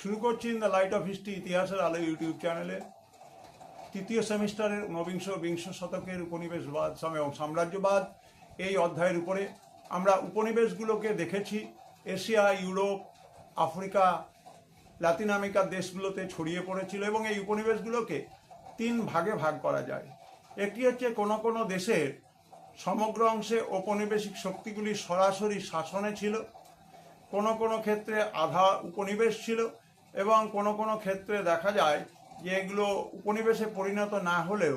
শুরু করছি in the light off history ইতিহাসের আলো ইউটিউব চ্যানেলে তৃতীয় সেমিস্টারের ঊনবিংশ বিংশ শতকের উপনিবেশবাদ এবং সাম্রাজ্যবাদ এই অধ্যায়ের উপরে আমরা উপনিবেশগুলোকে দেখেছি এশিয়া, ইউরোপ, আফ্রিকা, লাতিন আমেরিকার দেশগুলোতে ছড়িয়ে পড়েছিল এবং এই উপনিবেশগুলোকে তিন ভাগে ভাগ করা যায়। একটি হচ্ছে কোনো কোনো দেশের সমগ্র অংশে ঔপনিবেশিক শক্তিগুলি সরাসরি শাসনে ছিল, কোনো কোনো ক্ষেত্রে আধা উপনিবেশ ছিল এবং কোনো কোনো ক্ষেত্রে দেখা যায় যে এগুলো উপনিবেশে পরিণত না হলেও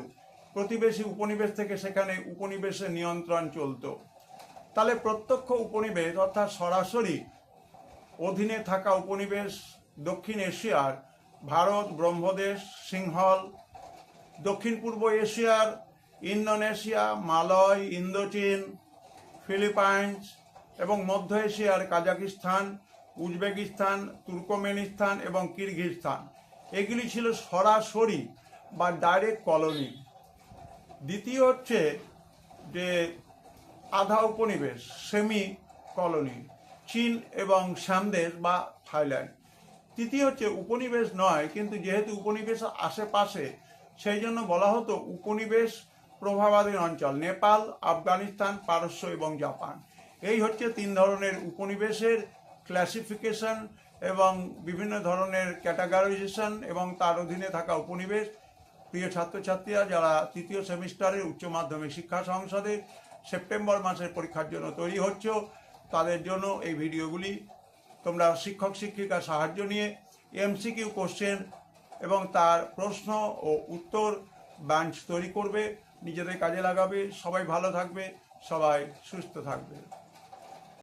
প্রতিবেশী উপনিবেশ থেকে সেখানে উপনিবেশের নিয়ন্ত্রণ চলতো। তাহলে প্রত্যক্ষ উপনিবেশ অর্থাৎ সরাসরি অধীনে থাকা উপনিবেশ দক্ষিণ এশিয়ার ভারত, ব্রহ্মদেশ, সিংহল, দক্ষিণ পূর্ব এশিয়ার ইন্দোনেশিয়া, মালয়, ইন্দোচীন, ফিলিপাইন্স এবং মধ্য এশিয়ার কাজাকিস্তান, উজবেকিস্তান, তুর্কমেনিস্তান এবং কিরগিজস্তান, এগুলি ছিল সরাসরি বা ডাইরেক্ট কলোনি। দ্বিতীয় হচ্ছে যে আধা উপনিবেশ সেমি কলোনি, চীন এবং সামদেশ বা থাইল্যান্ড। তৃতীয় হচ্ছে উপনিবেশ নয়, কিন্তু যেহেতু উপনিবেশ আশেপাশে সেই জন্য বলা হতো উপনিবেশ প্রভাবাধীন অঞ্চল, নেপাল, আফগানিস্তান, পারস্য এবং জাপান। এই হচ্ছে তিন ধরনের উপনিবেশের ক্লাসিফিকেশন এবং বিভিন্ন ধরনের ক্যাটাগরাইজেশন এবং তার অধীনে থাকা উপনিবেশ। প্রিয় ছাত্রছাত্রীরা যারা তৃতীয় সেমিস্টারের উচ্চ মাধ্যমিক শিক্ষা সংসদে সেপ্টেম্বর মাসের পরীক্ষার জন্য তৈরি হচ্ছ, তাদের জন্য এই ভিডিওগুলি তোমরা শিক্ষক শিক্ষিকার সাহায্য নিয়ে এমসিকিউ কোশ্চেন এবং তার প্রশ্ন ও উত্তর ব্যাঞ্চ তৈরি করবে, নিজেদের কাজে লাগাবে। সবাই ভালো থাকবে, সবাই সুস্থ থাকবে।